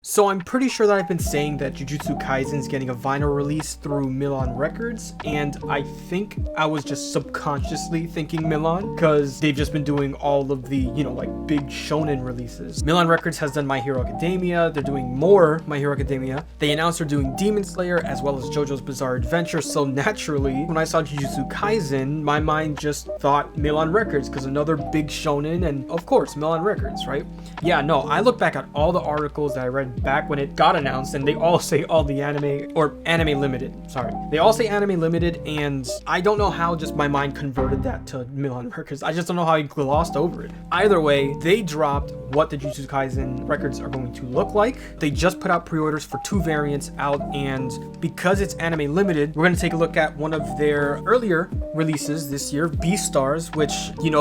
So I'm pretty sure that I've been saying that Jujutsu Kaisen is getting a vinyl release through Milan Records, and I think I was just subconsciously thinking Milan because they've just been doing all of the, like big shonen releases. Milan Records has done My Hero Academia, they're doing more My Hero Academia. They announced they're doing Demon Slayer as well as JoJo's Bizarre Adventure, so naturally, when I saw Jujutsu Kaisen, my mind just thought Milan Records because another big shonen, and of course, Milan Records, right? Yeah, no, I look back at all the articles that I read back when it got announced, and they all say all the anime, or anime limited, sorry. They all say anime limited, and I don't know how just my mind converted that to Milan Records. I just don't know how I glossed over it. Either way, they dropped what the Jujutsu Kaisen records are going to look like. They just put out pre-orders for 2 variants out, and because it's anime limited, we're going to take a look at one of their earlier releases this year, BEASTARS, which,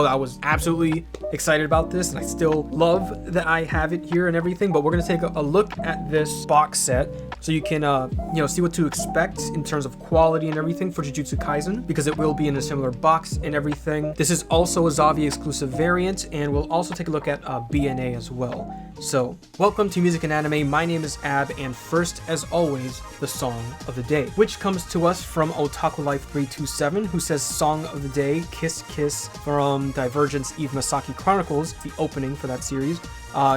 I was absolutely excited about this, and I still love that I have it here and everything, but we're going to take a look at this box set so you can see what to expect in terms of quality and everything for Jujutsu Kaisen, because it will be in a similar box and everything. This is also a Zavvi exclusive variant, and we'll also take a look at BNA as well. So, welcome to Music and Anime. My name is Ab, and first, as always, the song of the day, which comes to us from Otaku Life 327, who says song of the day, Kiss Kiss from Divergence Eve Misaki Chronicles, the opening for that series.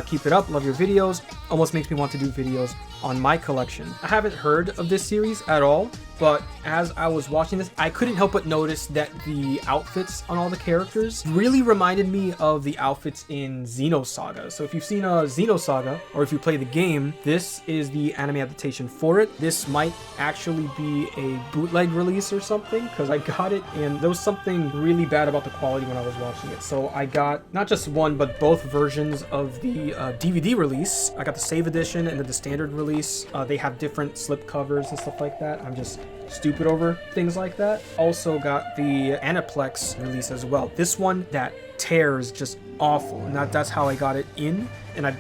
Keep it up, love your videos. Almost makes me want to do videos on my collection. I haven't heard of this series at all, but as I was watching this, I couldn't help but notice that the outfits on all the characters really reminded me of the outfits in Xenosaga. So if you've seen Xenosaga, or if you play the game, this is the anime adaptation for it. This might actually be a bootleg release or something, because I got it and there was something really bad about the quality when I was watching it. So I got not just one, but both versions of the DVD release. I got the Save Edition and then the standard release. They have different slip covers and stuff like that. I'm just stupid over things like that. Also got the Aniplex release as well. This one, that tears just awful, and that's how I got it in, and I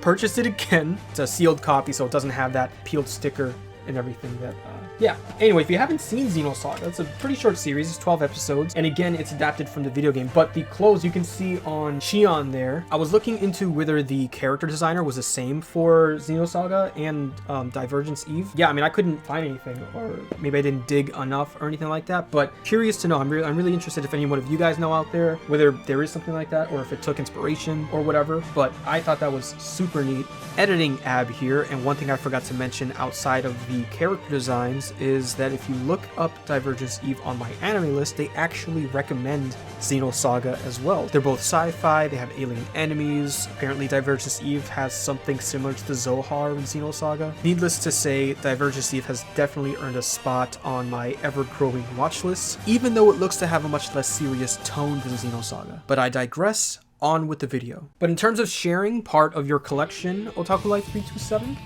purchased it again. It's a sealed copy, so it doesn't have that peeled sticker and everything that yeah. Anyway, if you haven't seen Xenosaga, it's a pretty short series. It's 12 episodes, and again, it's adapted from the video game, but the clothes you can see on Shion there. I was looking into whether the character designer was the same for Xenosaga and Divergence Eve. Yeah, I mean, I couldn't find anything, or maybe I didn't dig enough or anything like that, but curious to know. I'm really interested if any one of you guys know out there whether there is something like that, or if it took inspiration or whatever, but I thought that was super neat. Editing Ab here, and one thing I forgot to mention outside of the character designs is that if you look up Divergence Eve on my anime list, they actually recommend Xenosaga as well. They're both sci-fi, they have alien enemies. Apparently Divergence Eve has something similar to the Zohar in Xenosaga. Needless to say, Divergence Eve has definitely earned a spot on my ever-growing watch list, even though it looks to have a much less serious tone than Xenosaga. But I digress. On with the video. But in terms of sharing part of your collection, Otaku Life 327,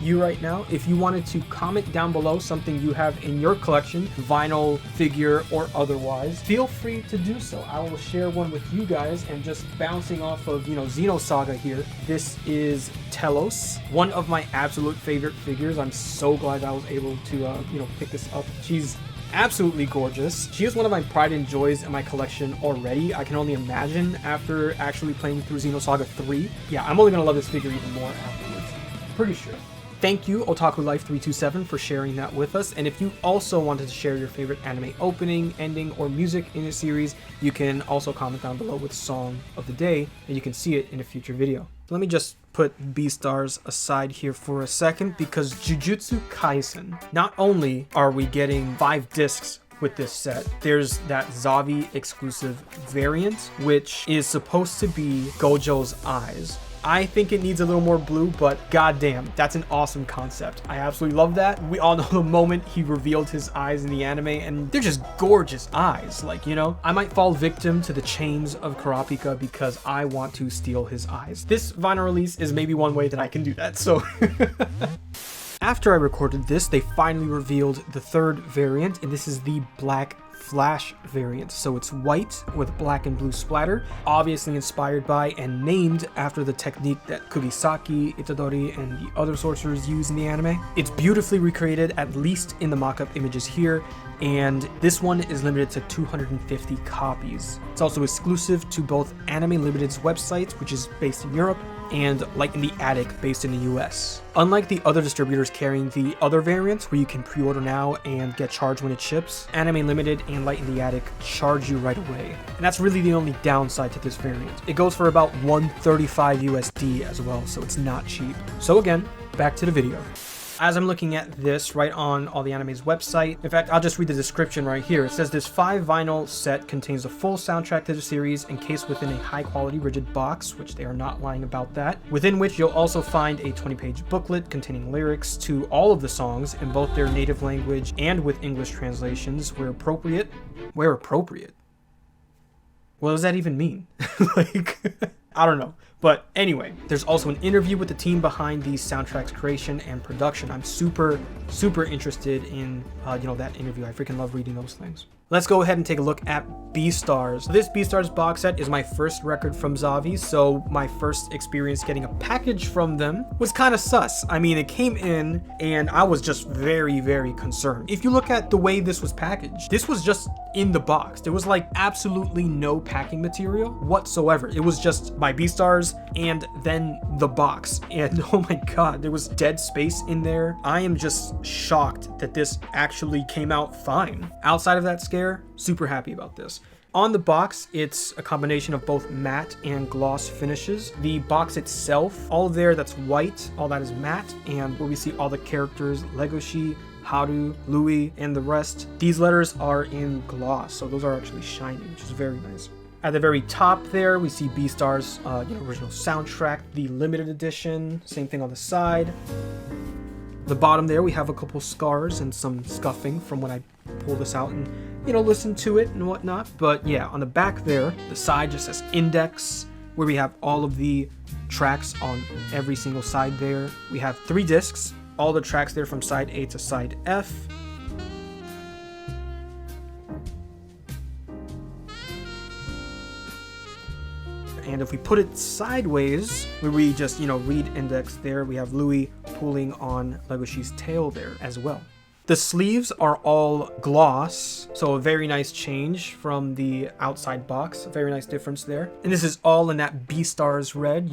you right now, if you wanted to comment down below something you have in your collection, vinyl, figure, or otherwise, feel free to do so. I will share one with you guys, and just bouncing off of, Xenosaga here, this is Telos, one of my absolute favorite figures. I'm so glad I was able to, pick this up. She's absolutely gorgeous. She is one of my pride and joys in my collection already. I can only imagine after actually playing through Xenosaga 3. Yeah, I'm only gonna love this figure even more afterwards. Pretty sure. Thank you, Otaku Life 327, for sharing that with us. And if you also wanted to share your favorite anime opening, ending, or music in a series, you can also comment down below with song of the day, and you can see it in a future video. Let me just put BEASTARS aside here for a second, because Jujutsu Kaisen, not only are we getting 5 discs with this set, there's that Zavvi exclusive variant, which is supposed to be Gojo's eyes. I think it needs a little more blue, but goddamn, that's an awesome concept. I absolutely love that. We all know the moment he revealed his eyes in the anime, and they're just gorgeous eyes. I might fall victim to the chains of Kurapika because I want to steal his eyes. This vinyl release is maybe one way that I can do that, so... After I recorded this, they finally revealed the 3rd variant, and this is the Black Flash variant. So it's white with black and blue splatter, obviously inspired by and named after the technique that Kugisaki, Itadori, and the other sorcerers use in the anime. It's beautifully recreated, at least in the mock-up images here, and this one is limited to 250 copies. It's also exclusive to both Anime Limited's website, which is based in Europe, and Light in the Attic based in the US. Unlike the other distributors carrying the other variants where you can pre-order now and get charged when it ships, Anime Limited and Light in the Attic charge you right away. And that's really the only downside to this variant. It goes for about $135 USD as well, so it's not cheap. So again, back to the video. As I'm looking at this right on All the Anime's website, in fact, I'll just read the description right here. It says this 5-vinyl set contains a full soundtrack to the series encased within a high-quality rigid box, which they are not lying about that, within which you'll also find a 20-page booklet containing lyrics to all of the songs in both their native language and with English translations where appropriate. Where appropriate? What does that even mean? Like, I don't know. But anyway, there's also an interview with the team behind the soundtrack's creation and production. I'm super interested in, that interview. I freaking love reading those things. Let's go ahead and take a look at BEASTARS. This BEASTARS box set is my first record from Zavi, so my first experience getting a package from them was kind of sus. I mean, it came in and I was just very concerned. If you look at the way this was packaged, this was just in the box. There was like absolutely no packing material whatsoever. It was just my BEASTARS and then the box. And oh my god, there was dead space in there. I am just shocked that this actually came out fine. Outside of that scare, super happy about this. On the box, it's a combination of both matte and gloss finishes. The box itself, all there that's white, all that is matte, and where we see all the characters, Legoshi, Haru, Louis, and the rest, these letters are in gloss, so those are actually shiny, which is very nice. At the very top there, we see BEASTARS, original soundtrack, the limited edition, same thing on the side. The bottom there, we have a couple scars and some scuffing from when I pull this out and, listen to it and whatnot. But yeah, on the back there, the side just says index, where we have all of the tracks on every single side there. We have 3 discs, all the tracks there from side A to side F. And if we put it sideways, where we just, read index there, we have Louis pulling on Legoshi's tail there as well. The sleeves are all gloss, so a very nice change from the outside box. A very nice difference there. And this is all in that BEASTARS red,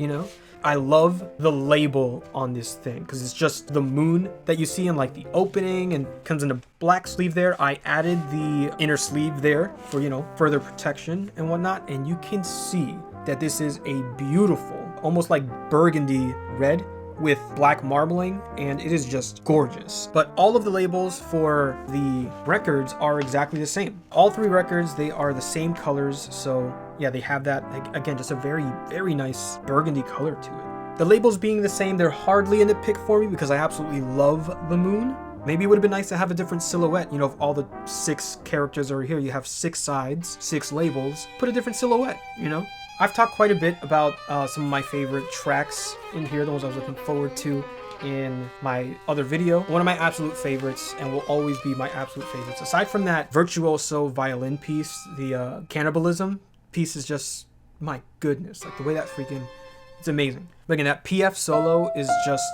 I love the label on this thing because it's just the moon that you see in like the opening and comes in a black sleeve there. I added the inner sleeve there for, further protection and whatnot. And you can see that this is a beautiful, almost like burgundy red with black marbling, and it is just gorgeous. But all of the labels for the records are exactly the same. All 3 records, they are the same colors, so yeah, they have that, again, just a very nice burgundy color to it. The labels being the same, they're hardly a nitpick for me because I absolutely love the moon. Maybe it would have been nice to have a different silhouette. If all the 6 characters are here, you have 6 sides, 6 labels, put a different silhouette, I've talked quite a bit about some of my favorite tracks in here, the ones I was looking forward to in my other video. One of my absolute favorites, and will always be my absolute favorites, aside from that virtuoso violin piece, the cannibalism piece is just, my goodness, like the way that freaking, it's amazing. But again, that PF solo is just...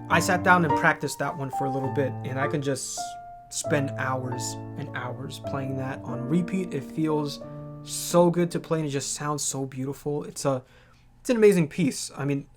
I sat down and practiced that one for a little bit, and I can just spend hours and hours playing that on repeat. It feels so good to play, and it just sounds so beautiful. It's an amazing piece. I mean,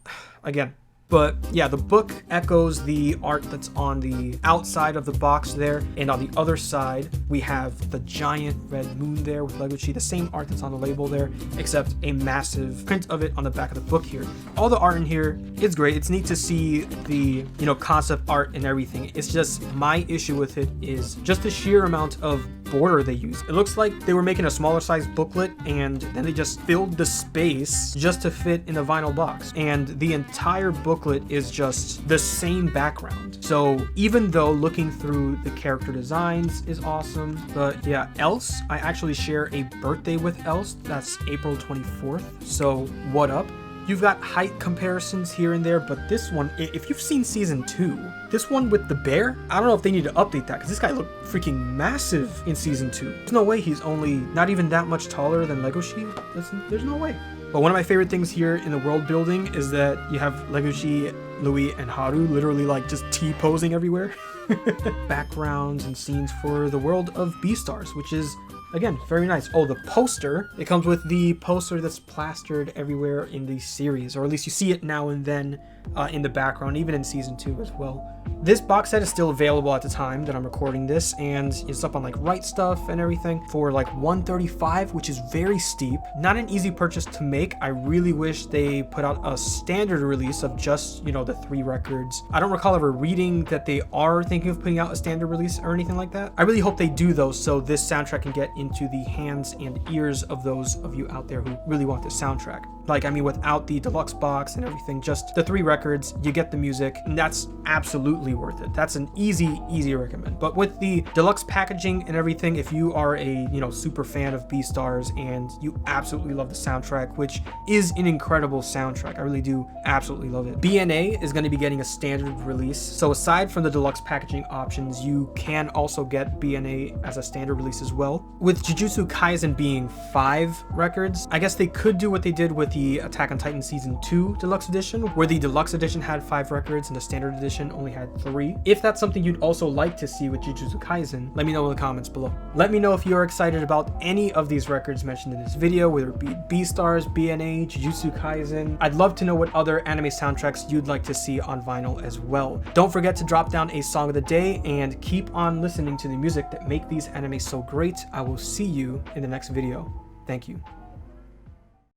again, but yeah, the book echoes the art that's on the outside of the box there, and on the other side we have the giant red moon there with Legoshi, the same art that's on the label there, except a massive print of it on the back of the book here. All the art in here is great. It's neat to see the concept art and everything. It's just, my issue with it is just the sheer amount of border they use. It looks like they were making a smaller size booklet and then they just filled the space just to fit in a vinyl box, and the entire booklet is just the same background. So even though looking through the character designs is awesome, but yeah, Else, I actually share a birthday with Else. That's April 24th, so what up? You've got height comparisons here and there, but this one, if you've seen season 2, this one with the bear, I don't know if they need to update that, because this guy looked freaking massive in season 2. There's no way he's only not even that much taller than Legoshi. There's no way. But one of my favorite things here in the world building is that you have Legoshi, Louis, and Haru literally like just T-posing everywhere. Backgrounds and scenes for the world of BEASTARS, which is, again, very nice. Oh, the poster. It comes with the poster that's plastered everywhere in the series, or at least you see it now and then in the background, even in season 2 as well. This box set is still available at the time that I'm recording this, and it's up on like Right Stuff and everything for like $135, which is very steep. Not an easy purchase to make. I really wish they put out a standard release of just, you know, the 3 records. I don't recall ever reading that they are thinking of putting out a standard release or anything like that. I really hope they do though, so this soundtrack can get into the hands and ears of those of you out there who really want this soundtrack. Like, I mean, without the deluxe box and everything, just the 3 records, you get the music, and that's absolutely worth it. That's an easy recommend. But with the deluxe packaging and everything, if you are a, you know, super fan of BEASTARS and you absolutely love the soundtrack, which is an incredible soundtrack, I really do absolutely love it. BNA is going to be getting a standard release. So aside from the deluxe packaging options, you can also get BNA as a standard release as well. With Jujutsu Kaisen being 5 records, I guess they could do what they did with the Attack on Titan Season 2 Deluxe Edition, where the Deluxe Edition had 5 records and the Standard Edition only had 3. If that's something you'd also like to see with Jujutsu Kaisen, let me know in the comments below. Let me know if you're excited about any of these records mentioned in this video, whether it be BEASTARS, BNA, Jujutsu Kaisen. I'd love to know what other anime soundtracks you'd like to see on vinyl as well. Don't forget to drop down a song of the day and keep on listening to the music that make these animes so great. I will see you in the next video. Thank you.